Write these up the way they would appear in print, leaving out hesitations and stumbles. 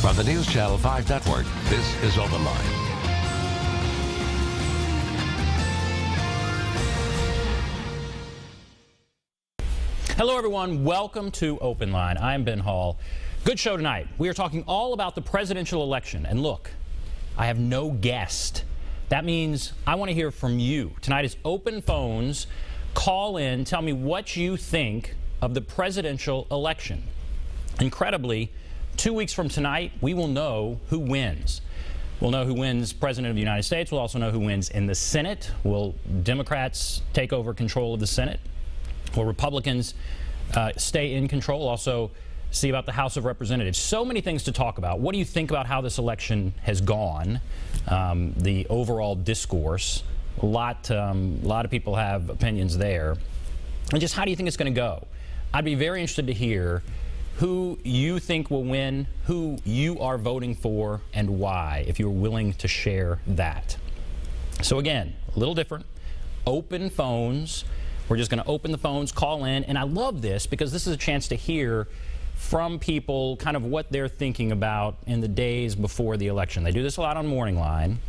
From the News Channel 5 Network, this is OpenLine. Hello, everyone. Welcome to OpenLine. I'm Ben Hall. Good show tonight. We are talking all about the presidential election. And look, I have no guest. That means I want to hear from you. Tonight is open phones. Call in. Tell me what you think of the presidential election. Incredibly, 2 weeks from tonight, we will know who wins. We'll know who wins President of the United States. We'll also know who wins in the Senate. Will Democrats take over control of the Senate? Will Republicans stay in control? We'll also see about the House of Representatives. So many things to talk about. What do you think about how this election has gone? The overall discourse. A lot of people have opinions there. And just how do you think it's going to go? I'd be very interested to hear who you think will win, who you are voting for, and why, if you're willing to share that. So again, a little different. Open phones. We're just going to open the phones, call in, and I love this because this is a chance to hear from people kind of what they're thinking about in the days before the election. They do this a lot on Morning Line,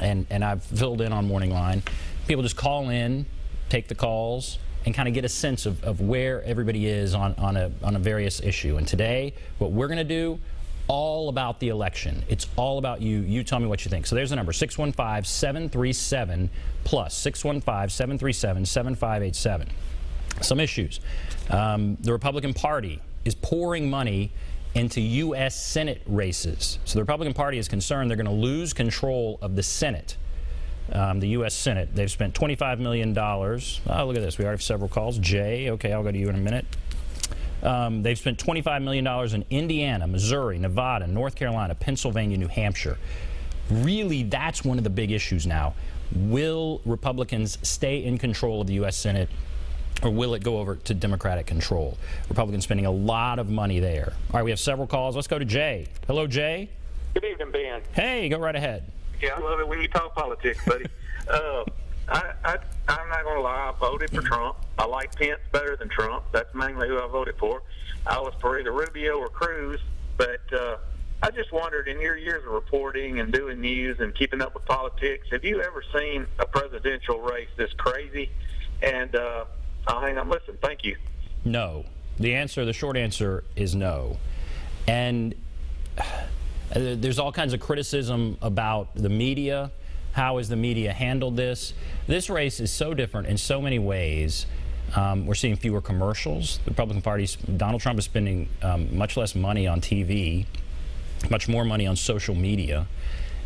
and I've filled in on Morning Line. People just call in, take the calls, and kind of get a sense of where everybody is on a various issue. And today, what we're going to do, all about the election. It's all about you. You tell me what you think. So there's the number, 615-737-PLUS, 615-737-7587. Some issues. The Republican Party is pouring money into U.S. Senate races. So the Republican Party is concerned they're going to lose control of the Senate. The U.S. Senate. They've spent $25 million. Oh, look at this. We already have several calls. Jay, okay, I'll go to you in a minute. They've spent $25 million in Indiana, Missouri, Nevada, North Carolina, Pennsylvania, New Hampshire. Really, that's one of the big issues now. Will Republicans stay in control of the U.S. Senate, or will it go over to Democratic control? Republicans spending a lot of money there. All right, we have several calls. Let's go to Jay. Hello, Jay. Good evening, Ben. Hey, go right ahead. Yeah, I love it when you talk politics, buddy. I'm not going to lie. I voted for Trump. I like Pence better than Trump. That's mainly who I voted for. I was for either Rubio or Cruz, but I just wondered, in your years of reporting and doing news and keeping up with politics, have you ever seen a presidential race this crazy? And I'll hang on. Listen, thank you. No. The short answer is no. And there's all kinds of criticism about the media. How has the media handled this? This race is so different in so many ways. We're seeing fewer commercials. The Republican Party, Donald Trump is spending much less money on TV, much more money on social media.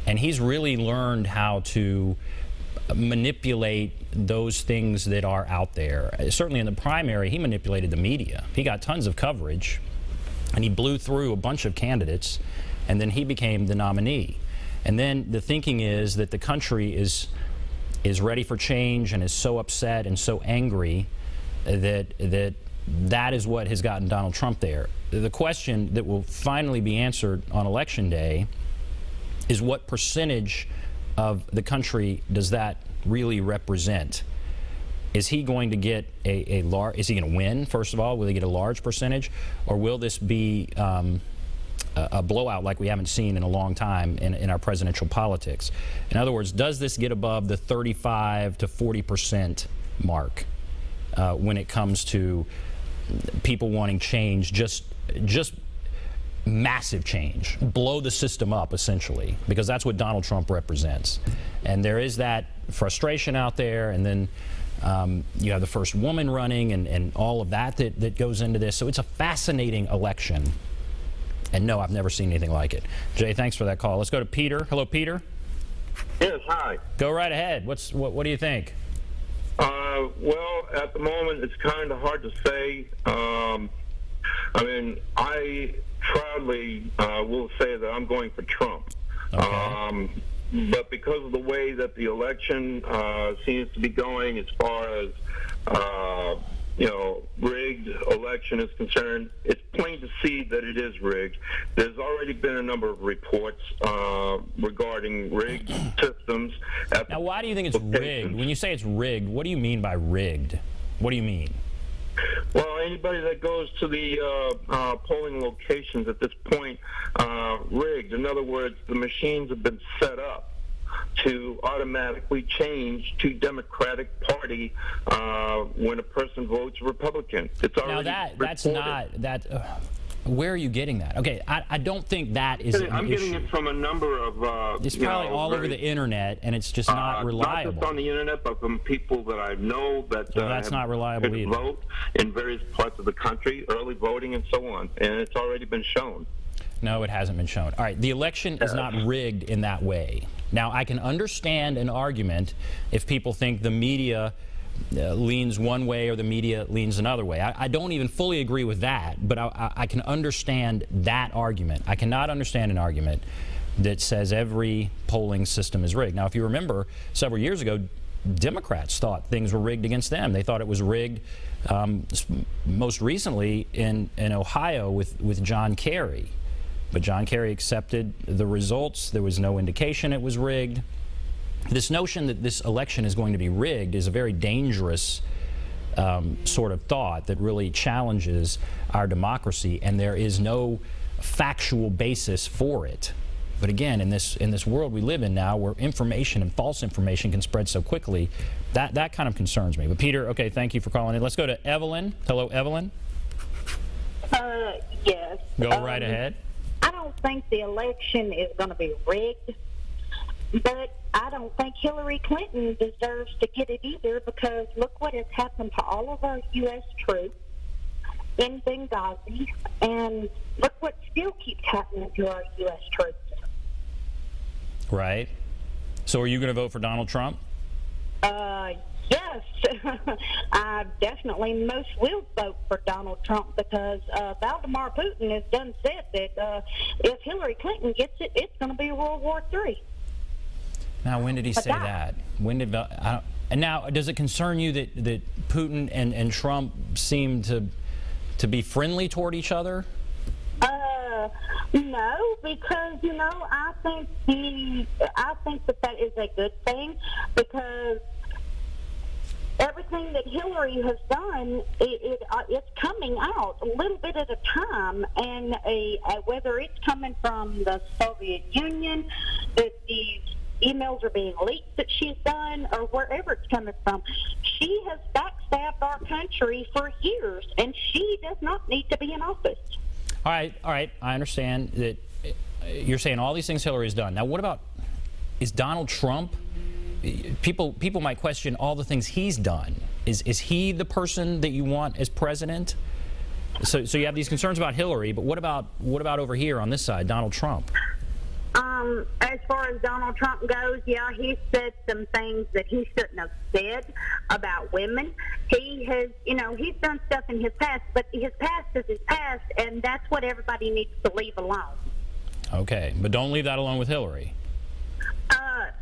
And he's really learned how to manipulate those things that are out there. Certainly in the primary, he manipulated the media. He got tons of coverage, and he blew through a bunch of candidates, and then he became the nominee. And then the thinking is that the country is ready for change and is so upset and so angry that is what has gotten Donald Trump there. The question that will finally be answered on Election Day is what percentage of the country does that really represent? Is he going to get a large, is he going to win, first of all? Will he get a large percentage? Or will this be a blowout like we haven't seen in a long time in our presidential politics? In other words, does this get above the 35 to 40% mark when it comes to people wanting change, just massive change, blow the system up essentially, because that's what Donald Trump represents. And there is that frustration out there, and then you have the first woman running and all of that goes into this. So it's a fascinating election. And no, I've never seen anything like it. Jay, thanks for that call. Let's go to Peter. Hello, Peter. Yes, hi. Go right ahead. What do you think? Well, at the moment, it's kind of hard to say. I mean, I proudly will say that I'm going for Trump. Okay. But because of the way that the election seems to be going, as far as rigged election is concerned, it's plain to see that it is rigged. There's already been a number of reports regarding rigged systems. Now, why do you think it's rigged? When you say it's rigged, what do you mean by rigged? What do you mean? Well, anybody that goes to the polling locations at this point rigged. In other words, the machines have been set up to automatically change to Democratic Party when a person votes Republican. It's already that's not that. Where are you getting that? Okay, I don't think that is an I'm getting issue. it from a number of. It's probably all over the internet, and it's just not reliable. Not just on the internet, but from people that I know that that's not reliable either. Vote in various parts of the country, early voting, and so on, and it's already been shown. No, it hasn't been shown. All right, the election is not rigged in that way. Now, I can understand an argument if people think the media leans one way or the media leans another way. I don't even fully agree with that, but I can understand that argument. I cannot understand an argument that says every polling system is rigged. Now, if you remember, several years ago, Democrats thought things were rigged against them. They thought it was rigged most recently in Ohio with John Kerry. But John Kerry accepted the results. There was no indication it was rigged. This notion that this election is going to be rigged is a very dangerous sort of thought that really challenges our democracy, and there is no factual basis for it. But again, in this world we live in now, where information and false information can spread so quickly, that kind of concerns me. But Peter, okay, thank you for calling in. Let's go to Evelyn. Hello, Evelyn. Yes. Go right ahead. I don't think the election is going to be rigged, but I don't think Hillary Clinton deserves to get it either, because look what has happened to all of our U.S. troops in Benghazi, and look what still keeps happening to our U.S. troops. Right. So are you going to vote for Donald Trump? Yes. I definitely most will vote for Donald Trump, because Vladimir Putin has done said that if Hillary Clinton gets it, it's going to be World War III. Now, when did he say that? When did and now, does it concern you that Putin and Trump seem to be friendly toward each other? No, because I think that is a good thing, because everything that Hillary has done, it's coming out a little bit at a time, and whether it's coming from the Soviet Union, that these emails are being leaked that she's done, or wherever it's coming from, she has backstabbed our country for years, and she does not need to be in office. All right. I understand that you're saying all these things Hillary's done. Now, what about, is Donald Trump? People might question all the things he's done. Is he the person that you want as president? So you have these concerns about Hillary, but what about over here on this side, Donald Trump? As far as Donald Trump goes, yeah, he said some things that he shouldn't have said about women. He has, he's done stuff in his past, but his past is his past, and that's what everybody needs to leave alone. Okay, but don't leave that alone with Hillary.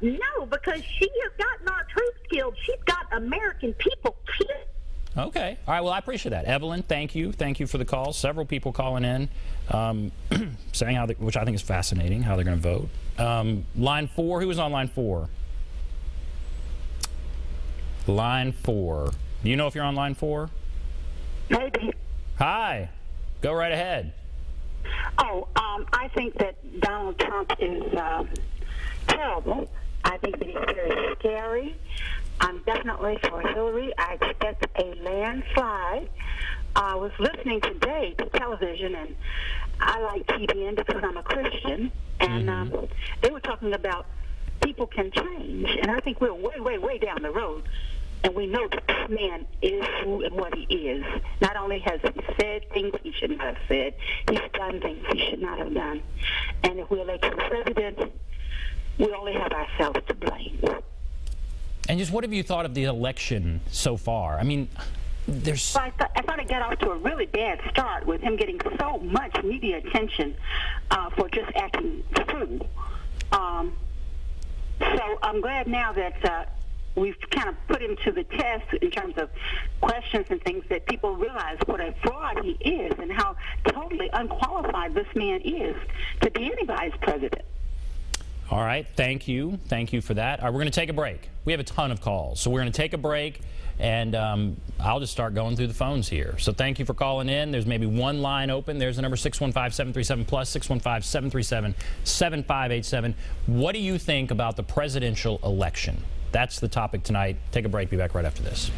No, because she has gotten our troops killed. She's got American people killed. Okay. All right. Well, I appreciate that. Evelyn, thank you. Thank you for the call. Several people calling in saying which I think is fascinating, how they're going to vote. Line 4. Who was on line 4? Line 4. Do you know if you're on line 4? Maybe. Hi. Go right ahead. I think that Donald Trump is terrible. I think that he's very scary. I'm definitely for Hillary. I expect a landslide. I was listening today to television, and I like TBN because I'm a Christian, and they were talking about people can change, and I think we're way, way, way down the road, and we know that this man is who and what he is. Not only has he said things he should not have said, he's done things he should not have done, and if we elect him president, we only have ourselves to blame. And just what have you thought of the election so far? I mean, there's... I thought it got off to a really bad start with him getting so much media attention for just acting through. So I'm glad now that we've kind of put him to the test in terms of questions and things, that people realize what a fraud he is and how totally unqualified this man is to be anybody's president. All right, thank you. Thank you for that. All right, we're going to take a break. We have a ton of calls, so we're going to take a break, and I'll just start going through the phones here. So thank you for calling in. There's maybe one line open. There's the number 615-737-PLUS, 615-737-7587. What do you think about the presidential election? That's the topic tonight. Take a break. Be back right after this.